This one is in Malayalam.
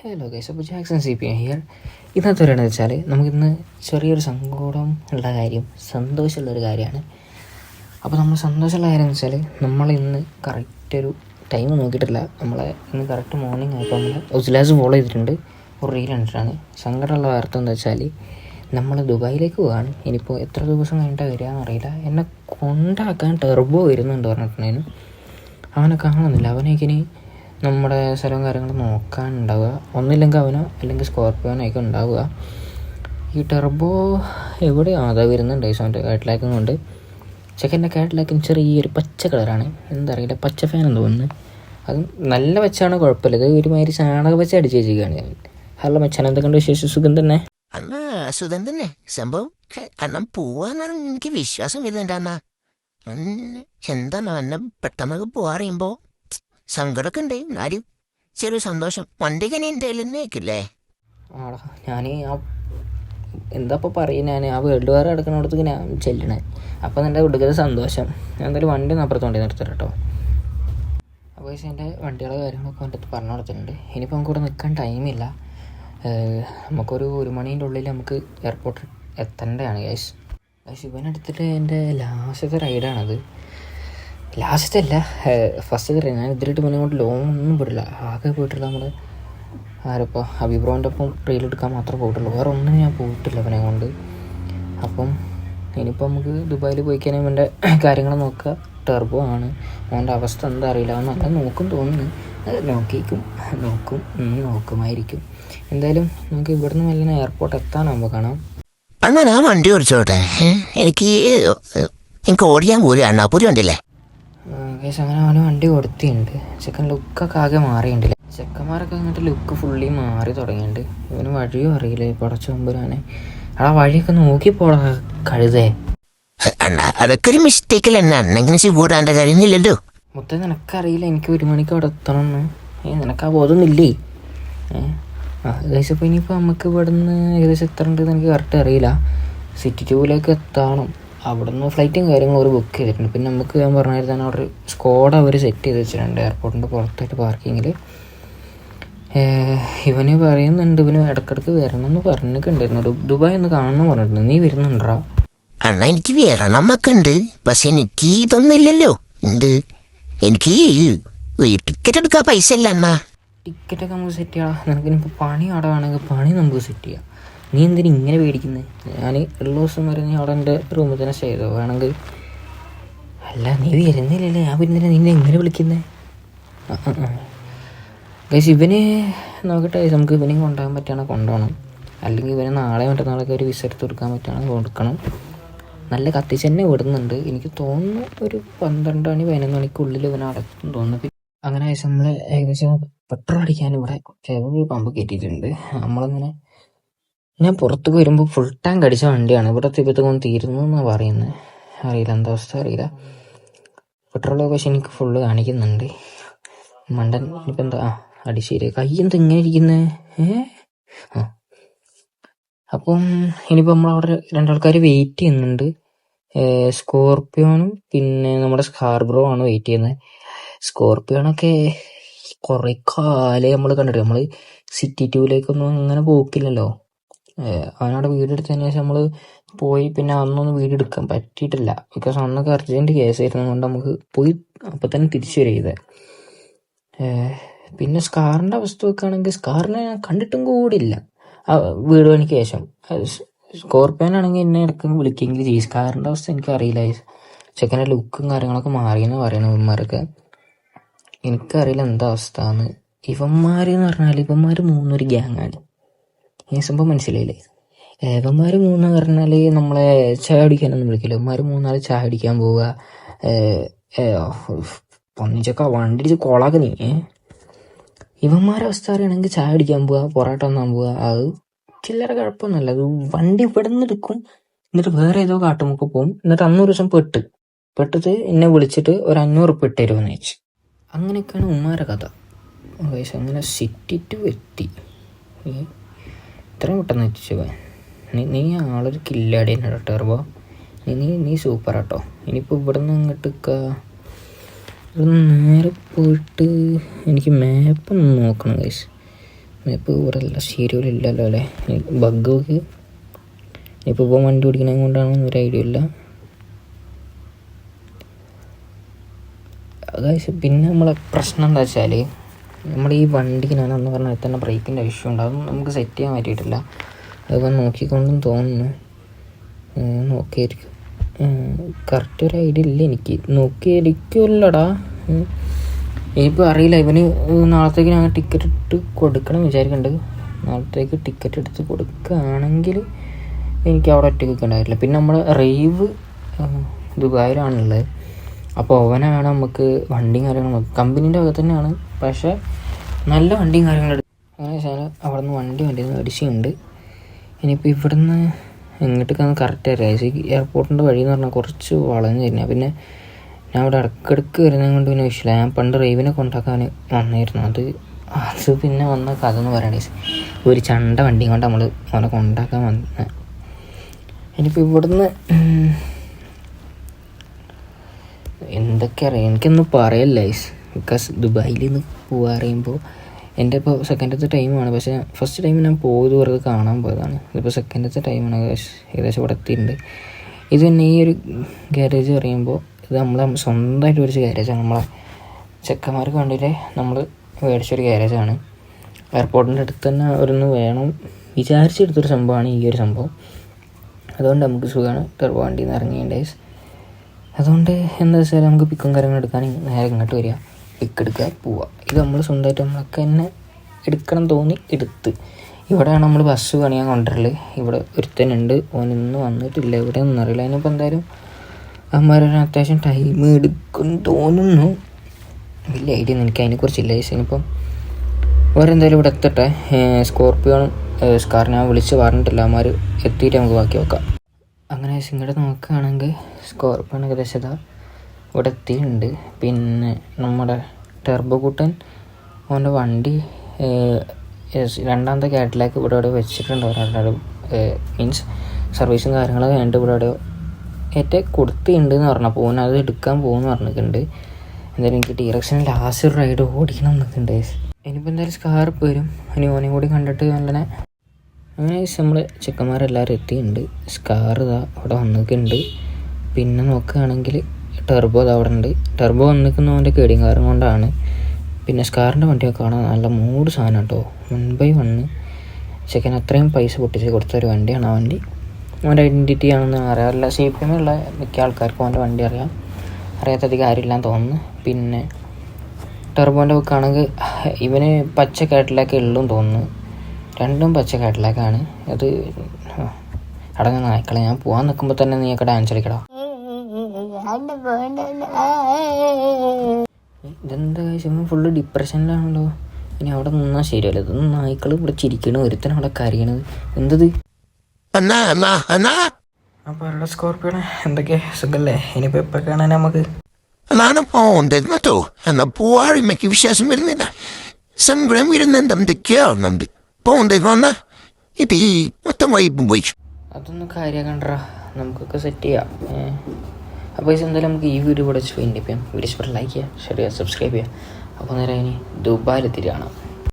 ഹലോ ഗൈസ്, അപ്പോൾ ജാക്സൺ CP ഹിയർ. ഇന്നത്തെ പറയുന്നത് വെച്ചാൽ നമുക്കിന്ന് ചെറിയൊരു സങ്കടം ഉള്ള കാര്യം, സന്തോഷമുള്ളൊരു കാര്യമാണ്. അപ്പോൾ നമ്മൾ സന്തോഷമുള്ള കാര്യം എന്ന് വെച്ചാൽ നമ്മളിന്ന് കറക്റ്റ് ഒരു ടൈം നോക്കിയിട്ടില്ല. നമ്മളെ ഇന്ന് കറക്റ്റ് മോർണിംഗ് ആയപ്പോൾ നമ്മൾ ഉസ്ലാസ് ഫോളോ ചെയ്തിട്ടുണ്ട്, ഒരു റീൽ കണ്ടിട്ടാണ്. സങ്കടമുള്ള വാർത്ത എന്താ വെച്ചാൽ നമ്മൾ ദുബായിലേക്ക് പോവാണ്. ഇനിയിപ്പോൾ എത്ര ദിവസം കഴിഞ്ഞിട്ടാണ് വരികയെന്ന് അറിയില്ല. എന്നെ കൊണ്ടാക്കാൻ ടെർബോ വരുന്നുണ്ട് പറഞ്ഞിട്ടുണ്ടായിരുന്നു. അവനെ കാണുന്നില്ല. അവനേക്കിനി നമ്മുടെ സ്ഥലവും കാര്യങ്ങളും നോക്കാനുണ്ടാവുക, ഒന്നില്ലെങ്കിൽ അവനോ അല്ലെങ്കിൽ സ്കോർപ്പിയോനൊക്കെ ഉണ്ടാവുക. ഈ ടെർബോ എവിടെയാണ് അതാ വരുന്നുണ്ട് അവൻ്റെ കാറ്റിലാക്കും കൊണ്ട്. ചെക്കൻ്റെ കാറ്റിലാക്കും ചെറിയൊരു പച്ച കളറാണ്, എന്താ അറിയില്ല, പച്ച ഫാനെന്ന് തോന്നുന്നു. അത് നല്ല പച്ചാണ്, കുഴപ്പമില്ല. ഇത് ഒരുമാതിരി ചാണക പച്ച അടിച്ച് വെച്ചിരിക്കുകയാണ് ഞാൻ. ഹലോ മച്ചാൻ, എന്തൊക്കെയുണ്ട് വിശേഷം? സുഖം തന്നെ? സുഖം തന്നെ. സംഭവം കാരണം പോവാന്നാണ് എനിക്ക് വിശ്വാസം വരുന്നുണ്ട്. എന്താണ് എന്നെ പെട്ടെന്നൊക്കെ പോവാറിയുമ്പോ സങ്കടമൊക്കെ ഉണ്ട്, ആരും ചെറിയ സന്തോഷം. വണ്ടിക്ക് ഇനി എൻ്റെ കയ്യിൽ നിന്നേക്കില്ലേ? ആടാ, ഞാൻ എന്താ ഇപ്പോൾ പറയും, ഞാൻ ആ വേൾഡ് വാർ കിടക്കുന്നിടത്തേക്ക് ഞാൻ ചെല്ലണേ. അപ്പോൾ എൻ്റെ ഒടുക്കത്തെ സന്തോഷം. ഞാൻ എന്തായാലും വണ്ടി ഒന്ന് അപ്പുറത്ത് വണ്ടി നിർത്തണം കേട്ടോ. അപ്പോൾ എൻ്റെ വണ്ടികളുടെ കാര്യങ്ങളൊക്കെ എൻ്റെ അടുത്ത് പറഞ്ഞു കൊടുത്തിട്ടുണ്ട്. ഇനിയിപ്പോൾ നമുക്ക് ഇവിടെ നിൽക്കാൻ ടൈമില്ല. നമുക്കൊരു 1 മണീൻ്റെ ഉള്ളിൽ നമുക്ക് എയർപോർട്ടിൽ എത്തേണ്ടതാണ് ഗൈസ്. ഇവനെടുത്തിട്ട് എൻ്റെ ലാസ്റ്റത്തെ റൈഡാണത്. ലാസ്റ്റ് അല്ല, ഫസ്റ്റ് റൈഡ്. ഞാൻ ഇതിലിട്ട് മുന്നേ കൊണ്ട് ലോങ് ഒന്നും പോയിട്ടില്ല. ആകെ പോയിട്ടുള്ള നമ്മൾ ആരപ്പോൾ അഭിപ്രായൻ്റെ ഒപ്പം റീലെടുക്കാൻ മാത്രമേ പോയിട്ടുള്ളൂ, വേറെ ഒന്നും ഞാൻ പോയിട്ടില്ല അവനെ കൊണ്ട്. അപ്പം ഇനിയിപ്പോൾ നമുക്ക് ദുബായിൽ പോയി കഴിഞ്ഞാൽ അവൻ്റെ കാര്യങ്ങൾ നോക്കുക. ടെർബോ ആണ്, അവൻ്റെ അവസ്ഥ എന്താ അറിയില്ല. അവൻ നല്ല നോക്കും തോന്നുന്നു, നോക്കുമായിരിക്കും. എന്തായാലും നമുക്ക് ഇവിടുന്ന് മെല്ലെ എയർപോർട്ട് എത്താനാകുമ്പോൾ കാണാം. അങ്ങനെ ആ വണ്ടി ഓടിച്ചോട്ടെ, എനിക്ക് ഓടിക്കാൻ പോലും അണ്ണാപ്പൂരി വണ്ടിയില്ലേ കേസ്. അങ്ങനെ അവന് വണ്ടി കൊടുത്തിട്ടുണ്ട്. ചെക്കൻ ലുക്കൊക്കെ ആകെ മാറിയിട്ടുണ്ടല്ലേ. ചെക്കന്മാരൊക്കെ അങ്ങോട്ട് ലുക്ക് ഫുള്ളി മാറി തുടങ്ങിയിട്ടുണ്ട്. ഇവന് വഴിയും അറിയില്ല. പടച്ചു മുമ്പുരാനെ ആ വഴിയൊക്കെ നോക്കിപ്പോടാ കഴുതേ. അതൊക്കെ ഒരു മിസ്റ്റേക്കിൽ എന്നെ കൂടാൻ്റെ കഴിയുന്നില്ലല്ലോ. മൊത്തം നിനക്കറിയില്ല എനിക്ക് 1 മണിക്ക് അവിടെ എത്തണമെന്ന്. നിനക്ക് ആ ബോധമൊന്നുമില്ലേ? ഏകദേശം ഇപ്പോൾ ഇനിയിപ്പോൾ നമുക്ക് ഇവിടെ നിന്ന് ഏകദേശം എത്ര ഉണ്ടെന്ന് എനിക്ക് കറക്റ്റ് അറിയില്ല. സിറ്റി 2 എത്തണം. അവിടെ നിന്ന് ഫ്ലൈറ്റും കാര്യങ്ങളും അവർ ബുക്ക് ചെയ്തിട്ടുണ്ട്. പിന്നെ നമുക്ക് ഞാൻ പറഞ്ഞാൽ തന്നെ അവിടെ സ്ക്വാഡ് അവർ സെറ്റ് ചെയ്ത് വെച്ചിട്ടുണ്ട് എയർപോർട്ടിൻ്റെ പുറത്തായിട്ട് പാർക്കിങ്ങിൽ. ഇവന് പറയുന്നുണ്ട്, ഇവന് ഇടയ്ക്കിടയ്ക്ക് വരണമെന്ന് പറഞ്ഞിട്ടുണ്ടായിരുന്നു. ദുബായ് ഒന്ന് കാണണമെന്ന് പറഞ്ഞിട്ടുണ്ട്. നീ വരുന്നുണ്ടോ? അണ്ണാ എനിക്ക് വരണമൊക്കെ ഉണ്ട്, പക്ഷെ എനിക്ക് ഇതൊന്നുമില്ലല്ലോ. എനിക്ക് ടിക്കറ്റ് എടുക്കാൻ പൈസ ഇല്ല അണ്ണാ. ടിക്കറ്റൊക്കെ നമുക്ക് സെറ്റ് ചെയ്യാം. നിനക്കിനിപ്പോൾ പണി അവിടെ വേണമെങ്കിൽ പണി നമുക്ക് സെറ്റ് ചെയ്യാം. നീ എന്തിനും ഇങ്ങനെ പേടിക്കുന്നത്? ഞാൻ ഉള്ള ദിവസം വരെ നീ അവിടെ എൻ്റെ റൂമിൽ തന്നെ സ്റ്റേ ചെയ്തോ വേണമെങ്കിൽ. അല്ല, നീ വരുന്നില്ലല്ലേ, ഞാൻ വരുന്നില്ല, നിന്നെ എങ്ങനെ വിളിക്കുന്നത്? ഗൈസ്, ഇവന് നോക്കട്ടെ, നമുക്ക് ഇവനെയും കൊണ്ടുപോകാൻ പറ്റുകയാണെങ്കിൽ കൊണ്ടുപോകണം. അല്ലെങ്കിൽ ഇവന് നാളെ മറ്റന്നാളൊക്കെ ഒരു വിസ എടുത്ത് കൊടുക്കാൻ പറ്റുകയാണെങ്കിൽ കൊടുക്കണം. നല്ല കത്തിച്ച് തന്നെ വിടുന്നുണ്ട്. എനിക്ക് തോന്നുന്നു ഒരു 12 മണി 11 മണിക്കുള്ളിൽ ഇവനെ അടക്കും തോന്നുന്നു. അങ്ങനെ നമ്മൾ ഏകദേശം പെട്രോൾ അടിക്കാൻ ഇവിടെ പമ്പ് കയറ്റിയിട്ടുണ്ട്. നമ്മളിങ്ങനെ ഞാൻ പുറത്തേക്ക് വരുമ്പോൾ ഫുൾ ടാങ്ക് അടിച്ച വണ്ടിയാണ്. ഇവിടെ തിപ്പത്തേക്കൊന്നും തീരുന്നു എന്നാണ് പറയുന്നത്. അറിയില്ല എന്താ അവസ്ഥ, അറിയില്ല. പെട്രോളൊക്കെ പക്ഷെ എനിക്ക് ഫുള്ള് കാണിക്കുന്നുണ്ട്. മണ്ടൻ ഇനിയിപ്പോൾ എന്താ അടിശ്ശേരി കൈ എന്താ ഇങ്ങനെ ഇരിക്കുന്നത്? അപ്പം ഇനിയിപ്പോൾ നമ്മളവിടെ 2 ആൾക്കാർ വെയിറ്റ് ചെയ്യുന്നുണ്ട്. സ്കോർപ്പിയോണും പിന്നെ നമ്മുടെ സ്കാർബ്രോ ആണ് വെയിറ്റ് ചെയ്യുന്നത്. സ്കോർപ്പിയോണൊക്കെ കുറേ കാലം നമ്മൾ കണ്ടിട്ട്, നമ്മൾ സിറ്റി 2 അങ്ങനെ പോക്കില്ലല്ലോ. അവനവിടെ വീടെടുത്തതിന് ശേഷം നമ്മൾ പോയി പിന്നെ അന്നൊന്നും വീടെടുക്കാൻ പറ്റിയിട്ടില്ല. ബിക്കോസ് അന്നൊക്കെ അർജൻറ്റ് കേസായിരുന്നത് കൊണ്ട് നമുക്ക് പോയി അപ്പം തന്നെ തിരിച്ചു വരിക. പിന്നെ സ്കാറിൻ്റെ അവസ്ഥ വെക്കുകയാണെങ്കിൽ സ്കാറിനെ ഞാൻ കണ്ടിട്ടും കൂടിയില്ല വീട് പണിക്ക് ശേഷം. സ്കോർപ്പിയോനാണെങ്കിൽ എന്നെ ഇടയ്ക്ക് വിളിക്കെങ്കിലും ചെയ്യും. സ്കാറിൻ്റെ അവസ്ഥ എനിക്കറിയില്ല. ചെക്കൻ്റെ ലുക്കും കാര്യങ്ങളൊക്കെ മാറിയെന്ന് പറയണം ഇവന്മാരൊക്കെ. എനിക്കറിയില്ല എന്താ അവസ്ഥ എന്ന്. ഇവന്മാരെന്ന് പറഞ്ഞാൽ ഇവന്മാർ 3 ഗ്യാങ്ങാണ്. ഈ സംഭവം മനസ്സിലായില്ലേ? ഇവന്മാർ 3 പറഞ്ഞാൽ നമ്മളെ ചായ അടിക്കാനൊന്നും വിളിക്കില്ല. ഇവന്മാർ 3 ചായ അടിക്കാൻ പോവുക, പന്നിച്ചക്ക വണ്ടി അടിച്ച് കോളാക്ക നീ. ഇവന്മാരുടെ അവസ്ഥ അറിയണമെങ്കിൽ ചായ അടിക്കാൻ പോവുക, പൊറോട്ട ഒന്നാൻ പോവുക, അത് ചില്ലറ കുഴപ്പമൊന്നുമല്ല. അത് വണ്ടി ഇവിടെ നിന്ന് എടുക്കും, എന്നിട്ട് വേറെ ഏതോ കാട്ടുമുക്ക് പോകും. എന്നിട്ട് അന്നൊരു ദിവസം പെട്ടിട്ട് എന്നെ വിളിച്ചിട്ട് ഒരു 500 ഉറുപ്പിക ഇട്ട് തരുമെന്ന് വെച്ച്. അങ്ങനെയൊക്കെയാണ് ഉമ്മാരുടെ കഥ. അങ്ങനെ സിറ്റി 2 എത്തി. ഇത്രയും പെട്ടെന്ന് എത്തിച്ചു പോയി. നീ ആളൊരു കില്ലാടി തന്നെ ടെർബോ. നീ സൂപ്പർ ആട്ടോ. ഇനിയിപ്പോൾ ഇവിടെ നിന്ന് അങ്ങോട്ട് നേരെ പോയിട്ട് എനിക്ക് മാപ്പൊന്ന് നോക്കണം ഗൈസ്. ഇപ്പോൾ ഇവിടെ അല്ല ശരിയില്ലല്ലോ അല്ലേ, ബഗ് നോക്ക്. ഇപ്പോൾ വണ്ടി ഓടിക്കണത് കൊണ്ടാണെന്ന് ഒരു ഐഡിയ ഇല്ല. അതായത് പിന്നെ നമ്മളെ പ്രശ്നം എന്താ വെച്ചാൽ നമ്മൾ ഈ വണ്ടിക്ക് ഞാനെന്ന് പറഞ്ഞാൽ തന്നെ ബ്രേക്കിൻ്റെ ഇഷ്യൂ ഉണ്ട്. അതൊന്നും നമുക്ക് സെറ്റ് ചെയ്യാൻ പറ്റിയിട്ടില്ല. അതൊക്കെ നോക്കിക്കൊണ്ടും തോന്നുന്നു നോക്കിയായിരിക്കും. കറക്റ്റ് ഒരു ഐഡിയ ഇല്ല എനിക്ക്. നോക്കിയായിരിക്കുമല്ലോടാ. ഇനിയിപ്പോൾ അറിയില്ല. ഇവന് നാളത്തേക്ക് ഞാൻ ടിക്കറ്റ് ഇട്ട് കൊടുക്കണം വിചാരിക്കുന്നുണ്ട്. നാളത്തേക്ക് ടിക്കറ്റ് എടുത്ത് കൊടുക്കുകയാണെങ്കിൽ എനിക്ക് അവിടെ ഒറ്റ നിൽക്കേണ്ടതായിട്ടില്ല. പിന്നെ നമ്മൾ റേവ് ദുബായിലാണുള്ളത്. അപ്പോൾ അവനാണ് നമുക്ക് വണ്ടിയും കാര്യങ്ങളും കമ്പനീൻ്റെ അകത്ത് തന്നെയാണ്, പക്ഷേ നല്ല വണ്ടിയും കാര്യങ്ങളും അങ്ങനെ വെച്ചാൽ അവിടെ നിന്ന് വണ്ടിയിൽ നിന്ന് അടിച്ചുണ്ട്. ഇനിയിപ്പോൾ ഇവിടെ നിന്ന് എങ്ങോട്ടേക്കാന്ന് കറക്റ്റ് അറിയാം. എയർപോർട്ടിൻ്റെ വഴി എന്ന് പറഞ്ഞാൽ കുറച്ച് വളഞ്ഞു തരുന്നത്. പിന്നെ ഞാൻ അവിടെ ഇടയ്ക്കിടയ്ക്ക് വരുന്നത് കൊണ്ട് പിന്നെ വിഷയമില്ല. ഞാൻ പണ്ട് റേവിനെ കൊണ്ടാക്കാൻ വന്നായിരുന്നു. അത് പിന്നെ വന്ന കഥ എന്ന് പറയണേ, ഒരു ചണ്ട വണ്ടിയും കൊണ്ട് നമ്മൾ അവനെ കൊണ്ടാക്കാൻ വന്നത്. ഇനിയിപ്പോൾ ഇവിടുന്ന് എന്തൊക്കെ അറിയാം എനിക്കൊന്നും പറയല്ല. ബിക്കോസ് ദുബായിൽ നിന്ന് പോകാൻ അറിയുമ്പോൾ എൻ്റെ ഇപ്പോൾ സെക്കൻഡത്തെ ടൈമാണ്. പക്ഷേ ഫസ്റ്റ് ടൈം ഞാൻ പോയത് വെറുതെ കാണാൻ പോയതാണ്. ഇതിപ്പോൾ സെക്കൻഡത്തെ ടൈമാണ്. ഏകദേശം ഇവിടെ എത്തിയിട്ടുണ്ട്. ഇത് തന്നെ ഈ ഒരു ഗ്യാരേജ് പറയുമ്പോൾ ഇത് നമ്മളെ സ്വന്തമായിട്ട് മേടിച്ച ഗ്യാരേജാണ്. നമ്മളെ ചെക്കന്മാർക്ക് വേണ്ടിയിട്ട് നമ്മൾ മേടിച്ചൊരു ഗ്യാരേജാണ്. എയർപോർട്ടിൻ്റെ അടുത്ത് തന്നെ ഒരൊന്ന് വേണം വിചാരിച്ചെടുത്തൊരു സംഭവമാണ് ഈ ഒരു സംഭവം. അതുകൊണ്ട് നമുക്ക് സുഖമാണ് ടെർബോ വണ്ടിയിൽ നിന്ന് ഇറങ്ങിയ. അതുകൊണ്ട് എന്താ വെച്ചാൽ നമുക്ക് പിക്കും കാര്യങ്ങൾ എടുക്കാൻ നേരെ ഇങ്ങോട്ട് വരിക, പിക്ക് എടുക്കുക, പോവുക. ഇത് നമ്മൾ സ്വന്തമായിട്ട് നമ്മളൊക്കെ തന്നെ എടുക്കണം തോന്നി എടുത്ത്. ഇവിടെയാണ് നമ്മൾ ബസ് പണിയാൻ കൊണ്ടുവരൽ. ഇവിടെ ഒരുത്തനുണ്ട്, ഓനൊന്നും വന്നിട്ടില്ല. ഇവിടെ ഒന്നും അറിയില്ല. അതിനിപ്പോൾ എന്തായാലും അമ്മമാരൊരു അത്യാവശ്യം ടൈം എടുക്കും തോന്നുന്നു. വലിയ ഐഡിയ ഒന്നും എനിക്ക് അതിനെക്കുറിച്ചില്ല. ഇനിയിപ്പം ഓരെന്തായാലും ഇവിടെ എത്തട്ടെ. സ്കോർപ്പിയോണും സ്കാർ ഞാൻ വിളിച്ച് പറഞ്ഞിട്ടില്ല. അമ്മമാർ എത്തിയിട്ട് നമുക്ക് ബാക്കി വെക്കാം. അങ്ങനെ ഇങ്ങോട്ട് നോക്കുകയാണെങ്കിൽ സ്കോർപ്പിയോൺ ഏകദേശം ഇവിടെ എത്തിയിട്ടുണ്ട്. പിന്നെ നമ്മുടെ ടെർബോ കൂട്ടൻ അവൻ്റെ വണ്ടി രണ്ടാമത്തെ കാറ്റിലേക്ക് ഇവിടെ വെച്ചിട്ടുണ്ട്. ഒരാളുടെ മീൻസ് സർവീസും കാര്യങ്ങളൊക്കെ കഴിഞ്ഞിട്ട് ഇവിടെ ഏറ്റവും കൊടുത്തിട്ടുണ്ടെന്ന് പറഞ്ഞപ്പോൾ ഓൻ അത് എടുക്കാൻ പോകുമെന്ന് പറഞ്ഞിട്ടുണ്ട്. എന്തായാലും എനിക്ക് ഡയറക്ഷൻ ലാസ്റ്റ് റൈഡ് ഓടിക്കണം എന്നൊക്കെയുണ്ട്. ഇനിയിപ്പോൾ എന്തായാലും സ്കാർപ്പ് വരും. ഇനി ഓനെ കൂടി കണ്ടിട്ട് നല്ലനെ അങ്ങനെ നമ്മൾ ചെക്കന്മാരെല്ലാവരും എത്തിയിട്ടുണ്ട്. സ്കാർ അവിടെ വന്നിട്ടുണ്ട്. പിന്നെ നോക്കുകയാണെങ്കിൽ ടെർബോ അവിടെ ഉണ്ട്. ടെർബോ വന്നിരിക്കുന്നവൻ്റെ കേടിയും കാരണം കൊണ്ടാണ്. പിന്നെ സ്കാറിൻ്റെ വണ്ടിയൊക്കെ കാണാൻ നല്ല മൂഡ് സാധനം കേട്ടോ. 1/1 ചെക്കൻ അത്രയും പൈസ പൊട്ടിച്ച് കൊടുത്തൊരു വണ്ടിയാണ് ആ വണ്ടി. അവൻ്റെ ഐഡൻറ്റിറ്റി ആണെന്ന് അറിയാറില്ല. CPM ഉള്ള മിക്ക ആൾക്കാർക്കും അവൻ്റെ വണ്ടി അറിയാം. അറിയാത്തധികം കാര്യമില്ലാന്ന് തോന്നുന്നു. പിന്നെ ടെർബോൻ്റെ ബുക്കാണെങ്കിൽ ഇവന് പച്ച കാറ്റിലൊക്കെ ഉള്ളൂന്ന് തോന്നുന്നു. രണ്ടും പച്ച കാറ്റിലേക്കാണ്. അത് അടങ്ങ നായ്ക്കളെ ഞാൻ പോകാൻ നിൽക്കുമ്പോൾ തന്നെ നീയൊക്കെ ഡാൻസ് കളിക്കടാ. ഇതെന്താ കാര്യം ഫുള്ള് ഡിപ്രഷനിലാണല്ലോ. ഇനി അവിടെ നിന്നാൽ ശരിയല്ല. ഇതൊന്നും നായ്ക്കൾ ഇവിടെ ചിരിക്കണ, ഒരുത്തൻ അവിടെ കരയണത് എന്തത്. അപ്പോൾ അവിടെ സ്കോർപ്പിയോണെ എന്തൊക്കെ സുഖല്ലേ? ഇനിയിപ്പോൾ എപ്പോൾ കാണാൻ നമുക്ക് നാണ് പോകേണ്ടോ എന്നാ പോവാഴിമയ്ക്ക് വിശ്വാസം വരുന്നില്ല. സങ്കടം വരുന്നുണ്ട്, എന്തൊക്കെയാവുന്നുണ്ട്. പോകേണ്ടത് വന്നാ ഇപ്പം ഈ മൊത്തം വൈബും പോയി. അതൊന്നും കാര്യമാക്കണ്ടാ, നമുക്കൊക്കെ സെറ്റ് ചെയ്യാം. അപ്പോൾ എന്തായാലും നമുക്ക് ഈ വീഡിയോ ഇവിടെ വെച്ച് ഫൈൻഡ് ചെയ്യാം. വീഡിയോ ഇഷ്ടപ്പെട്ട് ലൈക്ക് ചെയ്യുക, ഷെയർ ചെയ്യുക, സബ്സ്ക്രൈബ് ചെയ്യുക. അപ്പോൾ നേരെ ഇനി ദുബായിലെത്തിയിട്ട് കാണാം.